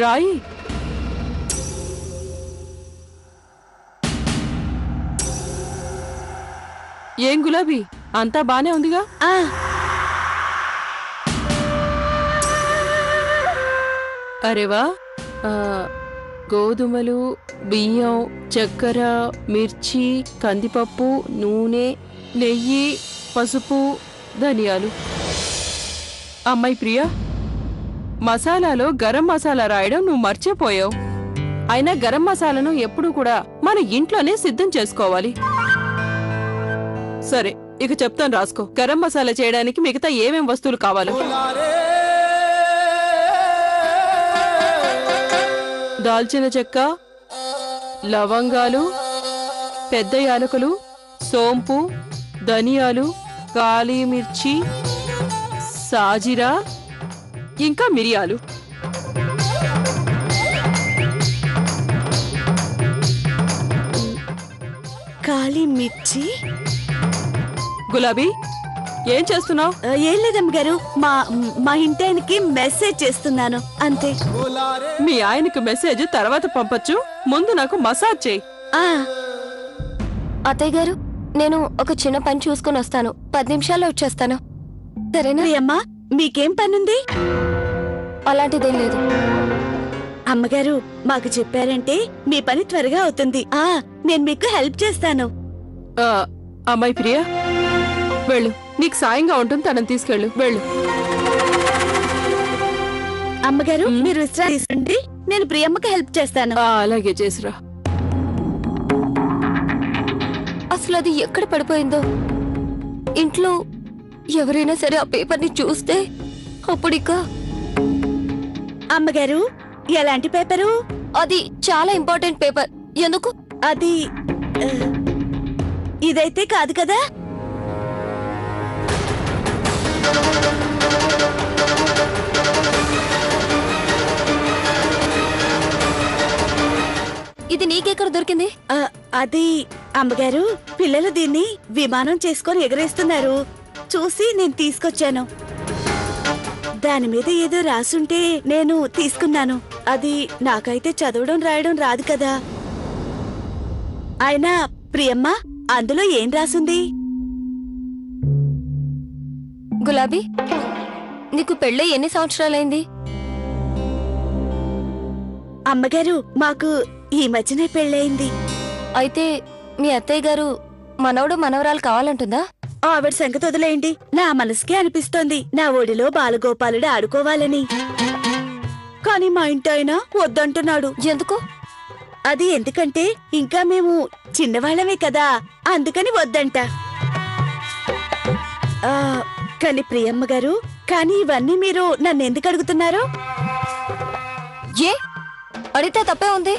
రాయి. ఏం గులాబీ, అంతా బానే ఉందిగా? అరేవా, గోధుమలు, బియ్యం, చక్కెర, మిర్చి, కందిపప్పు, నూనె, నెయ్యి, పసుపు, ధనియాలు. అమ్మాయి ప్రియా, మసాలాలో గరం మసాలా రాయడం నువ్వు మర్చిపోయావు. అయినా గరం మసాలాను ఎప్పుడూ కూడా మన ఇంట్లోనే సిద్ధం చేసుకోవాలి. సరే, ఇక చెప్తాను రాసుకో. గరం మసాలా చేయడానికి మిగతా ఏమేం వస్తువులు కావాలో: దాల్చిన చెక్క, లవంగాలు, పెద్ద యాలకులు, సోంపు, ధనియాలు, కాళీ మిర్చి, సాజిరా, ఇంకా మిరియాలు. కాళీ మిర్చి. గులాబీ, ఏం చేస్తున్నావు? ఏం లేదమ్మగారు, మా ఇంటాయనకి మెసేజ్ చేస్తున్నాను అంతే. మీ ఆయనకు మెసేజ్ తర్వాత పంపొచ్చు, ముందు నాకు మసాజ్ చేయి. అత్తయ్య గారు, నేను ఒక చిన్న పని చూసుకుని వస్తాను. 10 నిమిషాల్లో వచ్చేస్తాను. సరేనా? అమ్మా, మీకేం పనుంది? అలాంటిదేం లేదు. అమ్మగారు, మాకు చెప్పారంటే మీ పని త్వరగా అవుతుంది. నేను మీకు హెల్ప్ చేస్తాను. అమ్మాయి ప్రియా, వెళ్ళు. నీకు సాయంగా ఉంటుంది, తనని తీసుకెళ్ళు. వెళ్ళు. అమ్మగారు, మీరు విశ్రాంతి తీసుకోండి, నేను ప్రియమ్మకి హెల్ప్ చేస్తాను. అలాగే చేసిరా. అసలు అది ఎక్కడ పడిపోయిందో. ఇంట్లో ఎవరైనా సరే ఆ పేపర్ని చూస్తే అప్పుడిక. అమ్మగారు, ఎలాంటి పేపరు? అది చాలా ఇంపార్టెంట్ పేపర్. ఎందుకు? అది ఇదైతే కాదు కదా? ఇది నీకెక్కడ దొరికింది? అది అమ్మగారు, పిల్లలు దీన్ని విమానం చేసుకొని ఎగరేస్తున్నారు, చూసి నేను తీసుకొచ్చాను. దాని మీద ఏదో రాసుంటే నేను తీసుకున్నాను. అది నాకైతే చదవడం రాయడం రాదు కదా. అయినా ప్రియమ్మ, అందులో ఏం రాసుంది? గులాబీ, నీకు పెళ్ళై ఎన్ని సంవత్సరాలైంది? అమ్మగారు, మాకు ఈ మధ్యనే పెళ్ళయింది. అయితే మీ అత్తయ్య గారు మనవడు మనవరాలు కావాలంటుందా? ఆవిడ సంగతి వదిలేయండి. నా మనసుకే అనిపిస్తోంది నా ఒడిలో బాలగోపాలుడు ఆడుకోవాలని. కాని మా ఇంటాయన వద్దంటున్నాడు. ఎందుకు? అది ఎందుకంటే ఇంకా మేము చిన్నవాళ్లమే కదా, అందుకని వద్దంట. కాని ప్రియమ్మ గారు, కానీ ఇవన్నీ మీరు నన్నెందుకు అడుగుతున్నారు? ఏ అడిగితే తప్పే ఉంది.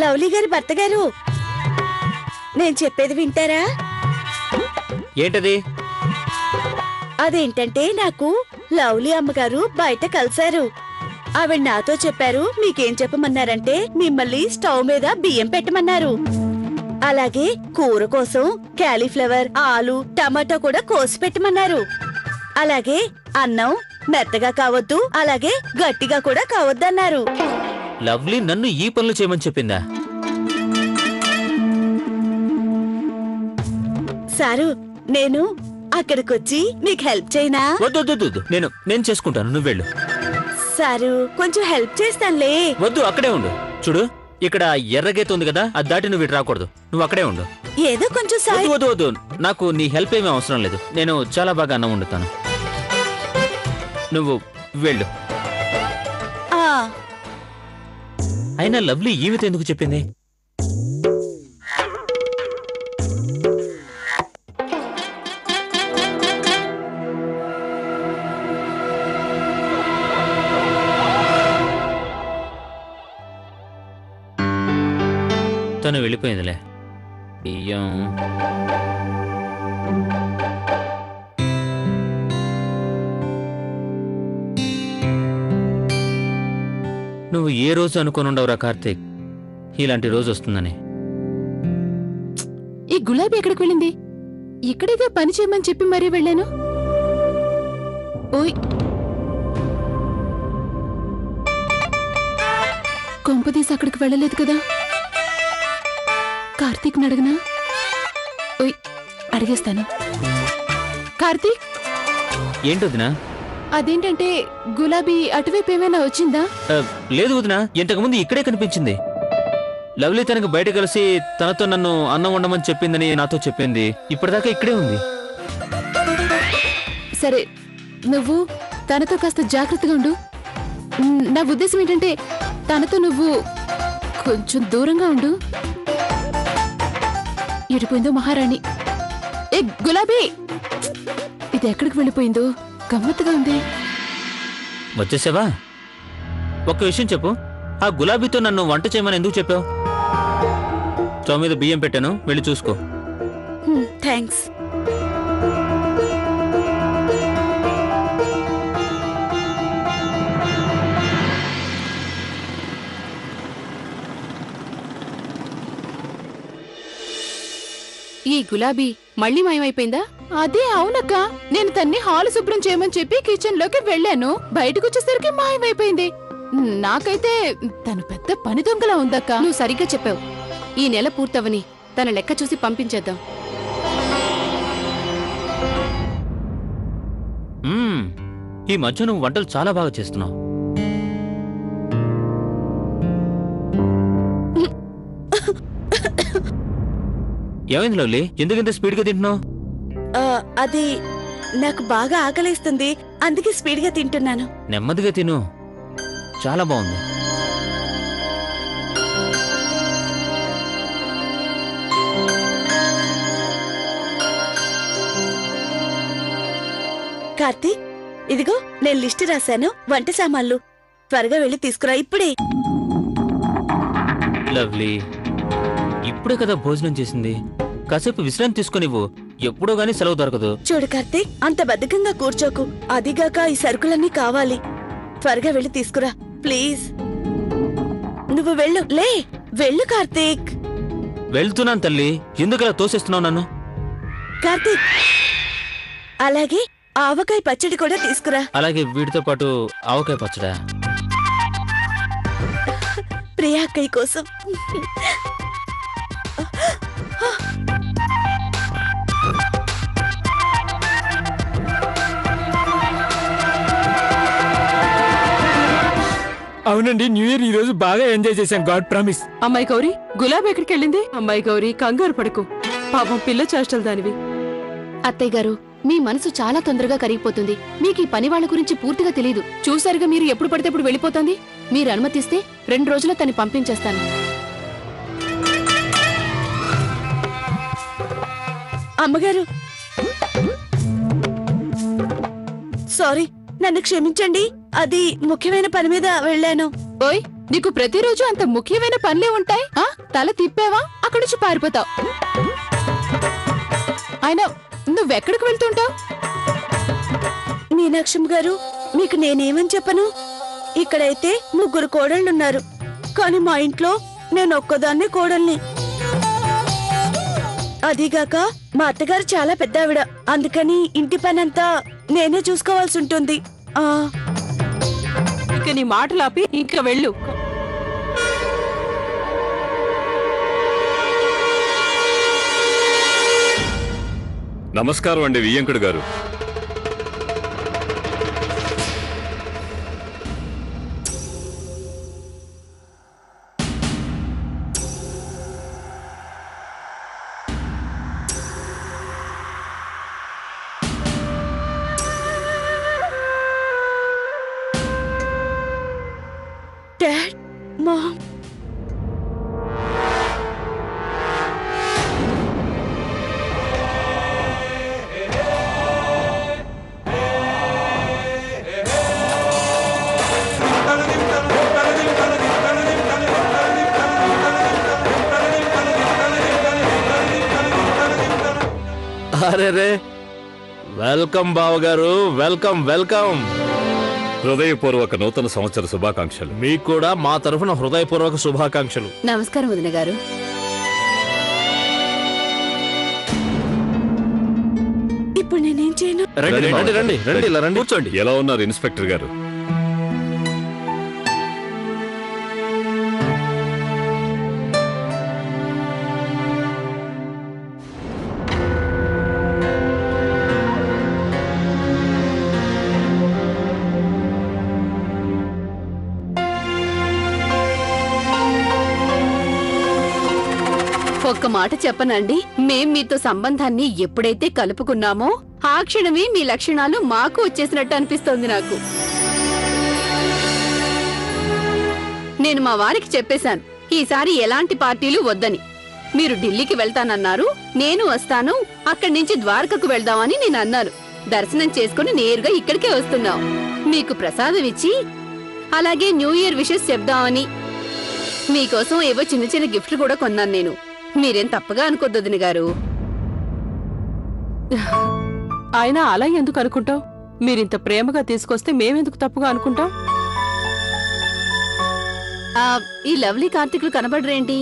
లవ్లీ గారి భర్త గారు, నేను చెప్పేది వింటారా? ఏంటది? అదేంటంటే, నాకు లవ్లీ అమ్మగారు బయట కలిశారు. ఆవిడ నాతో చెప్పారు, మీకేం చెప్పమన్నారంటే మిమ్మల్ని స్టవ్ మీద బియ్యం పెట్టమన్నారు. అలాగే కూర కోసం క్యాలీఫ్లవర్, ఆలు, టమాటా కూడా కోసి పెట్టమన్నారు. అలాగే అన్నం మెత్తగా కావద్దు, అలాగే గట్టిగా కూడా కావద్దన్నారు. లవ్లీ నన్ను ఈ పనులు చేయమని చెప్పిందా? సారు, నేను అక్కడికొచ్చి మీకు హెల్ప్ చేయనా? వద్దు, నేను చేసుకుంటాను, నువ్వు వెళ్ళు. సారు, కొంచెం హెల్ప్ చేస్తానులే. వద్దు, అక్కడే ఉండు. చూడు, ఇక్కడ ఎర్రగీత ఉంది కదా, అది దాటి నువ్వు ఇటు రాకూడదు. నువ్వు అక్కడే ఉండు. ఏదో కొంచెం సాయం. వద్దు, నాకు నీ హెల్ప్ ఏమీ అవసరం లేదు. నేను చాలా బాగా అన్నం వండుతాను. నువ్వు వెళ్ళు. అయినా లవ్లీ ఈమెతో ఎందుకు చెప్పింది? తను వెళ్ళిపోయిందిలే. బియ్యం నువ్వు ఏ రోజు అనుకోనుండవురా కార్తీక్ ఇలాంటి రోజు వస్తుందని. ఈ గులాబీ ఎక్కడికి వెళ్ళింది? ఇక్కడేదో పని చేయమని చెప్పి మరీ వెళ్ళాను. ఓయ్, కొంపదీసి అక్కడికి వెళ్ళలేదు కదా? కార్తీక్ అడగనా? ఓయ్, అడిగేస్తాను. కార్తీక్, ఏంటి వదినా? అదేంటంటే గులాబీ అటువైపు ఏమైనా వచ్చిందా? లేదు వదినా, ఇంతకుముందు ఇక్కడే కనిపించింది. లవ్లీ తనకు బయట కలిసి తనతో నన్ను అన్నం వండమని చెప్పిందని నాతో చెప్పింది. ఇప్పటిదాకా ఇక్కడే ఉంది. సరే, నువ్వు తనతో కాస్త జాగ్రత్తగా ఉండు. నా ఉద్దేశం ఏంటంటే తనతో నువ్వు కొంచెం దూరంగా ఉండు. ఎడిపోయిందో మహారాణి. ఏ గులాబీ, ఇది ఎక్కడికి వెళ్ళిపోయిందో గమ్మత్తుగా ఉంది. వచ్చేసావా? ఒక్క విషయం చెప్పు, ఆ గులాబీతో నన్ను వంట చేయమని ఎందుకు చెప్పావు? స్టవ్ మీద బియ్యం పెట్టాను, వెళ్ళి చూసుకో. థ్యాంక్స్. ఈ గులాబీ మళ్ళీ మాయమైపోయిందా? అదే అవునక్క, నేను తన్ని హాలు శుభ్రం చేయమని చెప్పి కిచెన్ లోకి వెళ్ళాను. బయటకు వచ్చేసరికి మాయమైపోయింది. నాకైతే తను పెద్ద పని దొంగలా ఉందక్క. నువ్వు సరిగ్గా చెప్పావు. ఈ నెల పూర్తవని తన లెక్క చూసి పంపించేద్దాం. ఈ మధ్య నువ్వు వంటలు చాలా బాగా చేస్తున్నావు. ఏమైంది లవ్లీ, ఎందుకు ఇంత స్పీడ్ గా తింటున్నావు? అది నాకు బాగా ఆకలిస్తుంది, అందుకే స్పీడ్ గా తింటున్నాను. నెమ్మదిగా తిను, చాలా బాగుంది. కార్తీక్, ఇదిగో నేను లిస్ట్ రాశాను, వంట సామాన్లు. త్వరగా వెళ్ళి తీసుకురా ఇప్పుడే. లవ్లీ, ఇప్పుడే కదా భోజనం చేసింది, కాసేపు విశ్రాంతి తీసుకునివ్వు. ఎప్పుడో గానీ సెలవు దొరకదు. చూడు కార్తీక్, అంత బద్ధకంగా కూర్చోకు. అదిగాక ఈ సరుకులన్నీ కావాలి. త్వరగా వెళ్ళి తీసుకురా ప్లీజ్. నువ్వు వెళ్ళు, వెళ్ళు కార్తీక్. వెళ్తున్నాను తల్లి, ఎందుకలా తోసేస్తున్నావు నన్ను? కార్తీక్, అలాగే ఆవకాయ పచ్చడి కూడా తీసుకురా. అలాగే వీటితో పాటు ఆవకాయ పచ్చడా? ప్రియాక్కయ్య కోసం. అవునండి, న్యూ ఇయర్ ఈ రోజు బాగా ఎంజాయ్ చేశాం, గాడ్ ప్రామిస్. అమ్మాయి గౌరీ, గులాబీ ఎక్కడికి వెళ్ళింది? అమ్మాయి గౌరీ, కంగారు పడకు. పాపం పిల్ల చేష్టలు దానివి. అత్తయ్య గారు, మీ మనసు చాలా తొందరగా కరిగిపోతుంది. మీకు ఈ పని వాళ్ళ గురించి పూర్తిగా తెలియదు. చూసారుగా, మీరు ఎప్పుడు పడితే అప్పుడు వెళ్ళిపోతుంది. మీరు అనుమతిస్తే 2 రోజుల్లో తన్ని పంపించేస్తాను. అమ్మగారు, సారీ, నన్ను క్షమించండి. అది ముఖ్యమైన పని మీద వెళ్ళాను. ఓయ్, నీకు ప్రతిరోజు అంత ముఖ్యమైన పనులే ఉంటాయి? తల తిప్పావా అక్కడి నుంచి పారిపోతావు. అయినా నువ్వెక్కడికి వెళ్తుంటావు? మీనాక్షమ్మ గారు, మీకు నేనేమని చెప్పను? ఇక్కడైతే 3 కోడళ్ళున్నారు, కానీ మా ఇంట్లో నేను ఒక్కదాన్నే కోడల్ని. అదిగాక మా అత్తగారు చాలా పెద్ద ఆవిడ, అందుకని ఇంటి పనంతా నేనే చూసుకోవాల్సి ఉంటుంది. ఇక నీ మాటలు ఆపి ఇంకా వెళ్ళు. నమస్కారం అండి వియ్యంకుడు గారు. డాడ్, మామ్, అరే రే, వెల్కమ్ బావగారు, వెల్కమ్ వెల్కమ్. హృదయపూర్వక నూతన సంవత్సర శుభాకాంక్షలు. మీకు కూడా మా తరఫున హృదయపూర్వక శుభాకాంక్షలు. నమస్కారం వదిన గారు. ఇప్పుడు నేనేం చేయను? రండి రండి రండి రండి, ఇలా రండి, కూర్చోండి. ఎలా ఉన్నారు ఇన్స్పెక్టర్ గారు? ఒక్క మాట చెప్పనండి, మేం మీతో సంబంధాన్ని ఎప్పుడైతే కలుపుకున్నామో ఆ క్షణమే మీ లక్షణాలు మాకు వచ్చేసినట్టు అనిపిస్తోంది నాకు. నేను మా వారికి చెప్పేశాను, ఈసారి ఎలాంటి పార్టీలు వద్దని. మీరు ఢిల్లీకి వెళ్తానన్నారు, నేను వస్తాను, అక్కడి నుంచి ద్వారకకు వెళ్దామని నేను అన్నాను. దర్శనం చేసుకుని నేరుగా ఇక్కడికే వస్తున్నాం. మీకు ప్రసాదం ఇచ్చి అలాగే న్యూ ఇయర్ విషెస్ చెప్దామని. మీకోసం ఏవో చిన్న చిన్న గిఫ్ట్లు కూడా కొన్నాను నేను. మీరేం తప్పగా అనుకోద్దు వదిన గారు. ఆయన అలా ఎందుకు అనుకుంటాం? మీరింత ప్రేమగా తీసుకొస్తే మేమెందుకు తప్పుగా అనుకుంటాం? ఈ లవ్లీ కార్తీకులు కనబడరేంటి?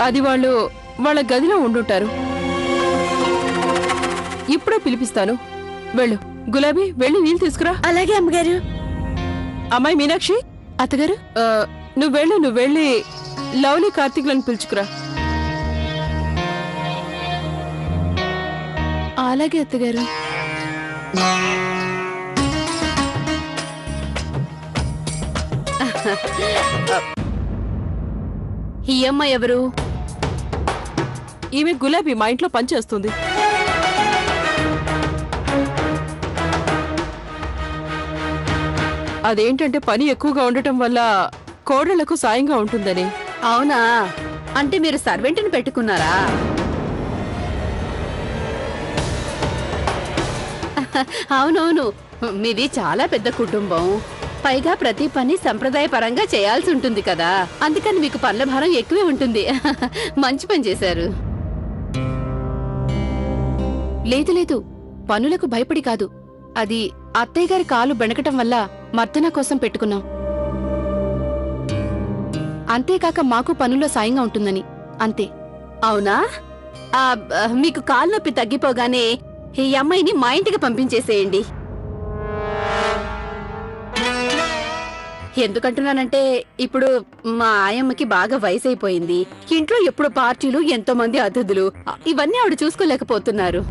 అది వాళ్ళు వాళ్ళ గదిలో ఉండుంటారు. ఇప్పుడే పిలిపిస్తాను. వెళ్ళు గులాబీ, వెళ్ళి నీళ్ళు తీసుకురా. అలాగే అమ్మగారు. అమ్మాయి మీనాక్షి, అత్తగారు, నువ్వు వెళ్ళి లవ్లీ కార్తీకులను పిలుచుకురా. అలాగే అత్తగారు. ఈ అమ్మాయి ఎవరు? ఈమె గులాబీ, మా ఇంట్లో పనిచేస్తుంది. అదేంటంటే పని ఎక్కువగా ఉండటం వల్ల కోడళ్లకు సాయంగా ఉంటుందని. అవునా? అంటే మీరు సర్వెంట్ని పెట్టుకున్నారా? అవునవును, మీది చాలా పెద్ద కుటుంబం. పైగా ప్రతి పని సంప్రదాయపరంగా చేయాల్సి ఉంటుంది కదా, అందుకని మీకు పనుల భారం ఎక్కువే ఉంటుంది. మంచి పని చేశారు. లేదు లేదు, పనులకు భయపడి కాదు. అది అత్తయ్య గారి కాలు బెణకటం వల్ల మర్దన కోసం పెట్టుకున్నాం. అంతేకాక మాకు పనుల్లో సాయంగా ఉంటుందని అంతే. అవునా? మీకు కాలు నొప్పి తగ్గిపోగానే ఈ అమ్మాయిని మా ఇంటికి పంపించేసేయండి. ఎందుకంటున్నానంటే ఇప్పుడు మా ఆయమ్మకి బాగా వయసు అయిపోయింది. ఇంట్లో ఎప్పుడు పార్టీలు, ఎంతో మంది అతిథులు, ఇవన్నీ ఆవిడ చూసుకోలేకపోతున్నారు.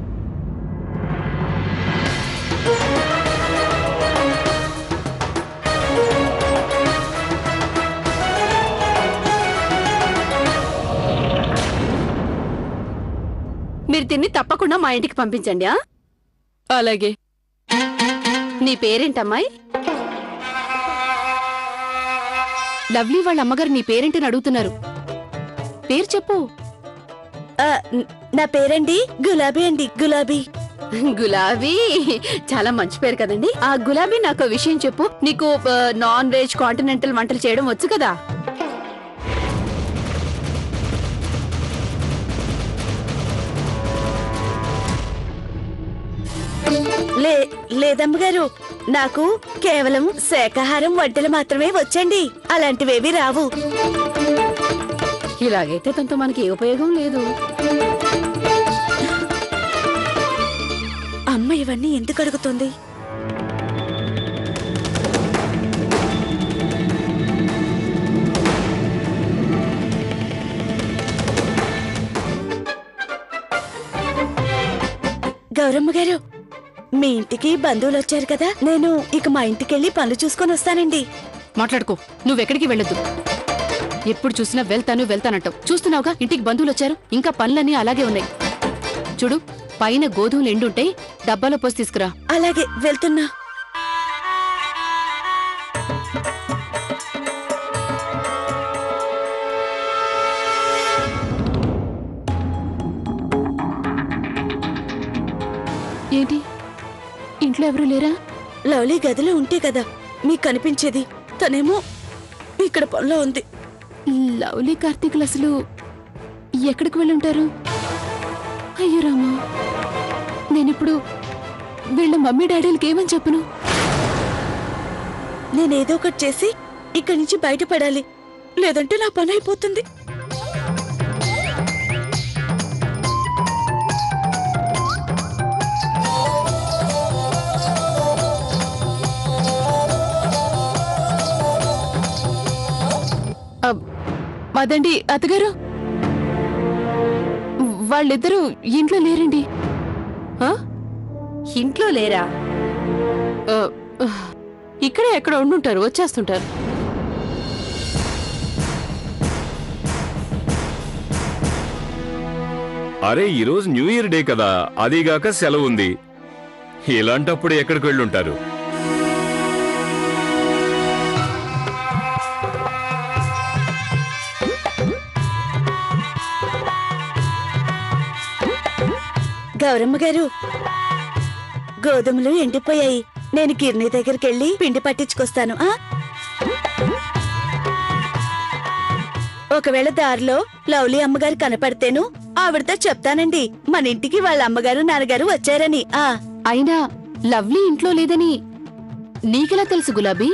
మీరు తిని తప్పకుండా మా ఇంటికి పంపించండి. అలాగే. నీ పేరేంటమ్మాయి? లవ్లీ వాళ్ళ అమ్మగారు నీ పేరేంటని అడుగుతున్నారు. పేరు చెప్పు. నా పేరండి గులాబీ అండి, గులాబీ. గులాబీ చాలా మంచి పేరు కదండి. ఆ గులాబీ, నాకు విషయం చెప్పు. నీకు నాన్ వెజ్, కాంటినెంటల్ వంటలు చేయడం వచ్చు కదా? లేదమ్మగారు, నాకు కేవలం శాకాహారం వంటలు మాత్రమే వచ్చండి, అలాంటివేవి రావు. ఇలాగైతే తనతో మనకి ఏ ఉపయోగం లేదు. అమ్మ ఇవన్నీ ఎందుకు అడుగుతుంది? గౌరమ్మ గారు, మీ ఇంటికి బంధువులు వచ్చారు కదా, నేను ఇక మా ఇంటికెళ్ళి పనులు చూసుకొని వస్తానండి. మాట్లాడుకో, నువ్వెక్కడికి వెళ్ళొద్దు. ఎప్పుడు చూసినా వెళ్తానంటావు. చూస్తున్నావుగా, ఇంటికి బంధువులు వచ్చారు, ఇంకా పనులన్నీ అలాగే ఉన్నాయి. చూడు, పైన గోధుమలు ఎండుంటాయి, డబ్బాలో పోసి తీసుకురా. అలాగే, వెళ్తున్నా. ఏంటి ఇంట్లో ఎవరూ లేరా? లవ్లీ గదిలో ఉంటే కదా మీకు కనిపించేది. తనేమో ఇక్కడ పనిలో ఉంది. లవ్లీ కార్తీకులు అసలు ఎక్కడికి వెళ్ళుంటారు? అయ్యో రామా, నేనిప్పుడు వీళ్ళ మమ్మీ డాడీలకి ఏమని చెప్పను? నేనేదో ఒకటి చేసి ఇక్కడి నుంచి బయటపడాలి, లేదంటే నా పని అయిపోతుంది. అదండి అత్తగారు, వాళ్ళిద్దరూ ఇంట్లో లేరండి. ఆ? ఇంట్లో లేరా? ఇక్కడే ఎక్కడ ఉండుంటారు, వచ్చేస్తుంటారు. అరే ఈరోజు న్యూ ఇయర్ డే కదా, అదీగాక సెలవు ఉంది. ఇలాంటప్పుడు ఎక్కడికి వెళ్ళుంటారు? గౌరమ్మ గారు, గోధుమలు ఎండిపోయాయి. నేను గిర్నీ దగ్గరికి వెళ్ళి పిండి పట్టించుకొస్తాను. ఒకవేళ దారిలో లవ్లీ అమ్మగారు కనపడితేను ఆవిడతో చెప్తానండి మన ఇంటికి వాళ్ళ అమ్మగారు నాన్నగారు వచ్చారని. అయినా లవ్లీ ఇంట్లో లేదని నీకెలా తెలుసు గులాబీ?